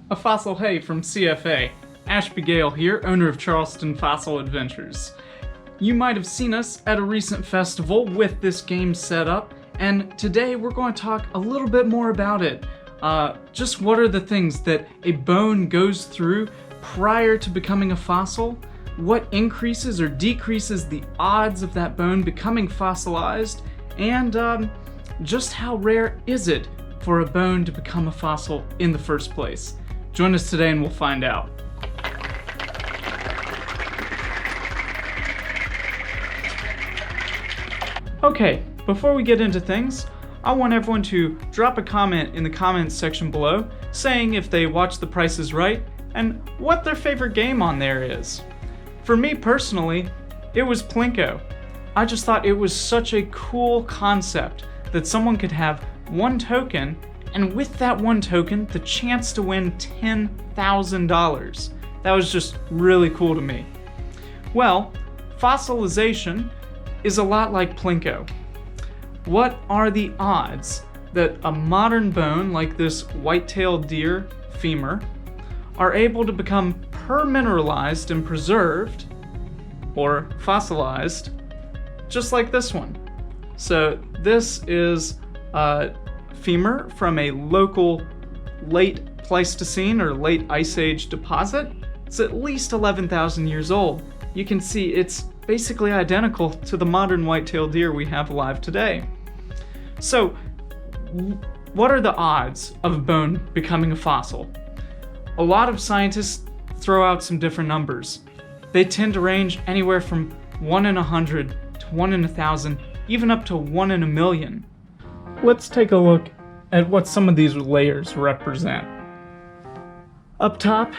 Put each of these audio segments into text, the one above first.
A fossil hey from CFA. Ashby Gale here, owner of Charleston Fossil Adventures. You might have seen us at a recent festival with this game set up, and today we're going to talk a little bit more about it. Just what are the things that a bone goes through prior to becoming a fossil? What increases or decreases the odds of that bone becoming fossilized? And just how rare is it for a bone to become a fossil in the first place? Join us today and we'll find out. Okay, before we get into things, I want everyone to drop a comment in the comments section below saying if they watched The Price is Right and what their favorite game on there is. For me personally, it was Plinko. I just thought it was such a cool concept that someone could have one token, and with that one token, the chance to win $10,000. That was just really cool to me. Well, fossilization is a lot like Plinko. What are the odds that a modern bone like this white-tailed deer femur are able to become permineralized and preserved, or fossilized, just like this one? So this is a femur from a local late Pleistocene or late Ice Age deposit. It's at least 11,000 years old. You can see it's basically identical to the modern white-tailed deer we have alive today. So, what are the odds of a bone becoming a fossil? A lot of scientists throw out some different numbers. They tend to range anywhere from 1 in 100 to 1 in 1,000, even up to 1 in a million. Let's take a look at what some of these layers represent. Up top,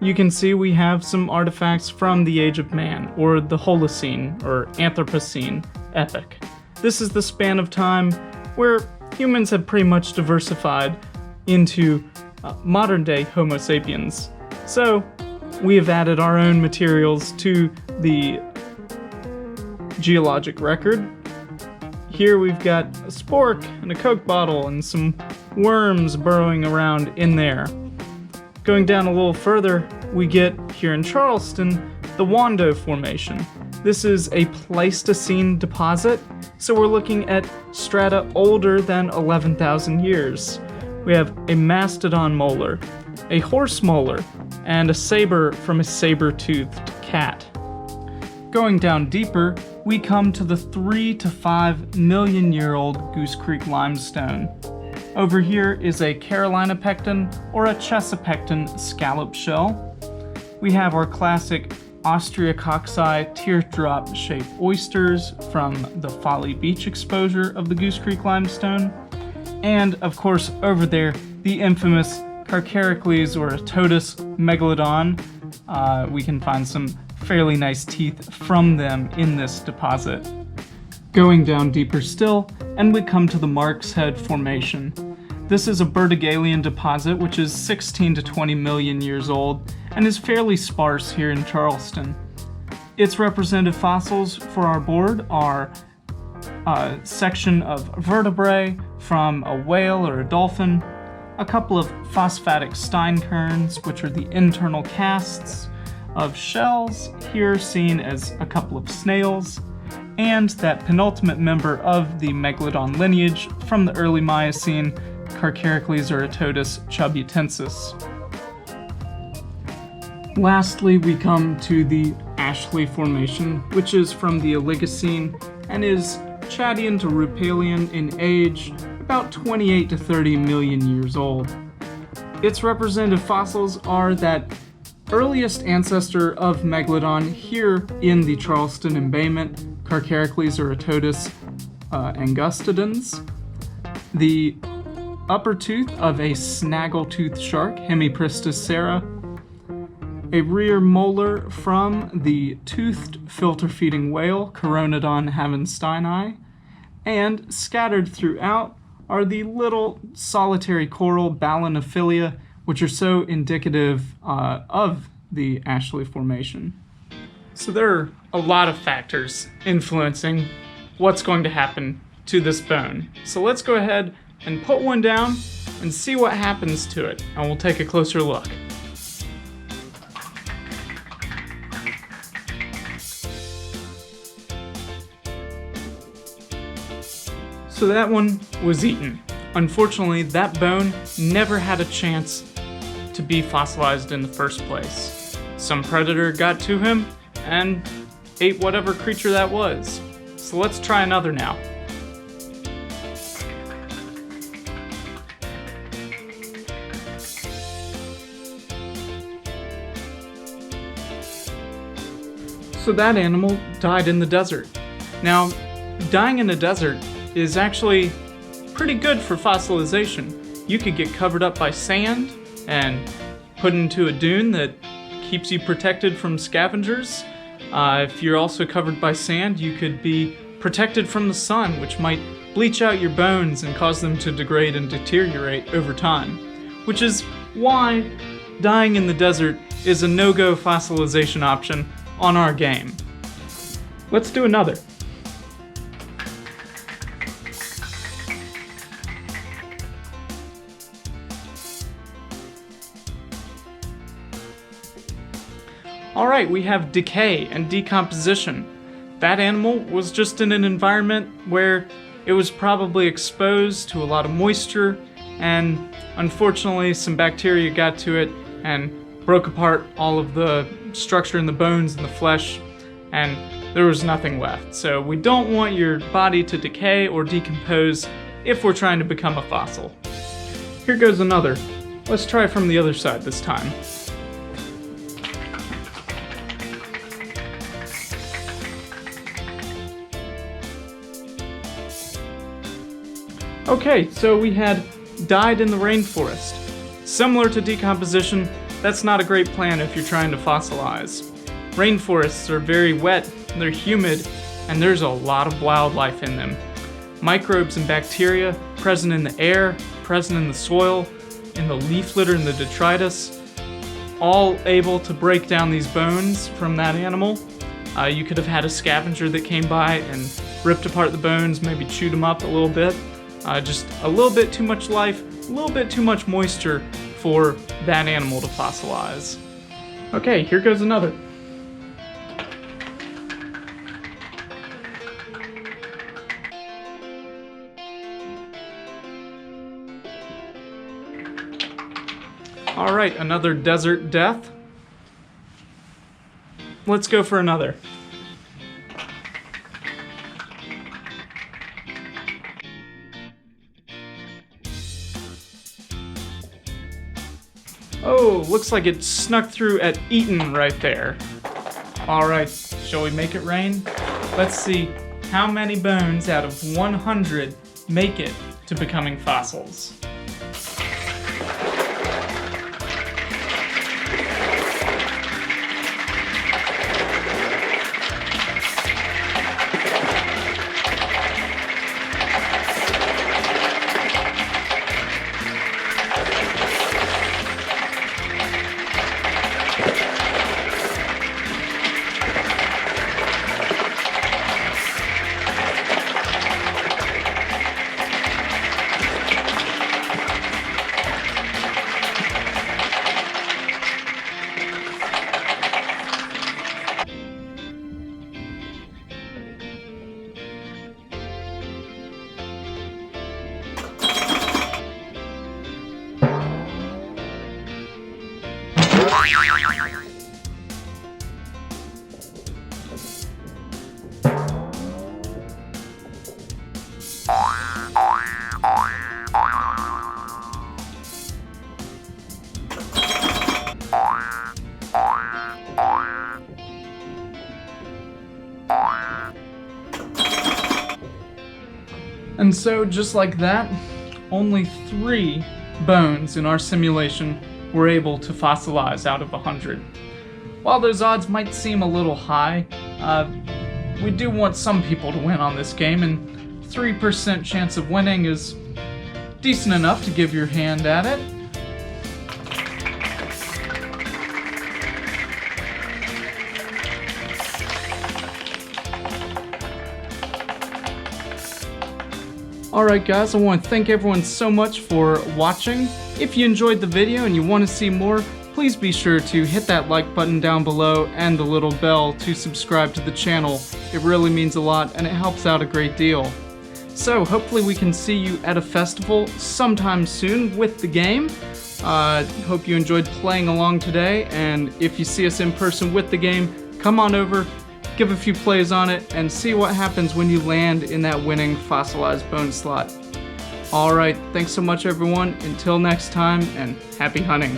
you can see we have some artifacts from the Age of Man, or the Holocene, or Anthropocene epoch. This is the span of time where humans have pretty much diversified into modern-day Homo sapiens. So, we have added our own materials to the geologic record. Here we've got a spork and a Coke bottle and some worms burrowing around in there. Going down a little further, we get, here in Charleston, the Wando Formation. This is a Pleistocene deposit, so we're looking at strata older than 11,000 years. We have a mastodon molar, a horse molar, and a saber from a saber-toothed cat. Going down deeper, we come to the 3 to 5 million year old Goose Creek limestone. Over here is a Carolina pecten or a Chesapeacan scallop shell. We have our classic Austriococcus teardrop-shaped oysters from the Folly Beach exposure of the Goose Creek limestone. And of course, over there, the infamous Carcharicles or Totus megalodon. We can find some fairly nice teeth from them in this deposit. Going down deeper still, and we come to the Mark's Head Formation. This is a Bertigalian deposit which is 16 to 20 million years old and is fairly sparse here in Charleston. Its representative fossils for our board are a section of vertebrae from a whale or a dolphin, a couple of phosphatic steinkerns, which are the internal casts of shells, here seen as a couple of snails, and that penultimate member of the megalodon lineage from the early Miocene, Carcharicles or Totus chubutensis. Lastly, we come to the Ashby Formation, which is from the Oligocene and is Chattian to Rupalian in age, about 28 to 30 million years old. Its representative fossils are that earliest ancestor of Megalodon here in the Charleston embayment, Carcharicles or Totus angustidens, the upper tooth of a snaggle-toothed shark, Hemipristis sera, a rear molar from the toothed filter-feeding whale, Coronodon havensteini, and scattered throughout are the little solitary coral Ballinophilia, which are so indicative of the Ashby Formation. So there are a lot of factors influencing what's going to happen to this bone. So let's go ahead and put one down and see what happens to it, and we'll take a closer look. So that one was eaten. Unfortunately, that bone never had a chance to be fossilized in the first place. Some predator got to him and ate whatever creature that was. So let's try another now. So that animal died in the desert. Now, dying in the desert is actually pretty good for fossilization. You could get covered up by sand and put into a dune that keeps you protected from scavengers. If you're also covered by sand, you could be protected from the sun, which might bleach out your bones and cause them to degrade and deteriorate over time. Which is why dying in the desert is a no-go fossilization option on our game. Let's do another. Alright, we have Decay and Decomposition. That animal was just in an environment where it was probably exposed to a lot of moisture, and unfortunately some bacteria got to it and broke apart all of the structure in the bones and the flesh, and there was nothing left. So we don't want your body to decay or decompose if we're trying to become a fossil. Here goes another. Let's try from the other side this time. Okay, so we had died in the rainforest. Similar to decomposition, that's not a great plan if you're trying to fossilize. Rainforests are very wet, they're humid, and there's a lot of wildlife in them. Microbes and bacteria present in the air, present in the soil, in the leaf litter and the detritus, all able to break down these bones from that animal. You could have had a scavenger that came by and ripped apart the bones, maybe chewed them up a little bit. Just a little bit too much life, a little bit too much moisture for that animal to fossilize. Okay, here goes another. Alright, another desert death. Let's go for another. Oh, looks like it snuck through at eaten right there. Alright, shall we make it rain? Let's see how many bones out of 100 make it to becoming fossils. And so, just like that, only 3 bones in our simulation were able to fossilize out of 100. While those odds might seem a little high, we do want some people to win on this game, and 3% chance of winning is decent enough to give your hand at it. Alright guys, I want to thank everyone so much for watching. If you enjoyed the video and you want to see more, please be sure to hit that like button down below and the little bell to subscribe to the channel. It really means a lot and it helps out a great deal. So hopefully we can see you at a festival sometime soon with the game. Hope you enjoyed playing along today, and if you see us in person with the game, come on over, give a few plays on it, and see what happens when you land in that winning fossilized bone slot. Alright, thanks so much everyone, until next time, and happy hunting.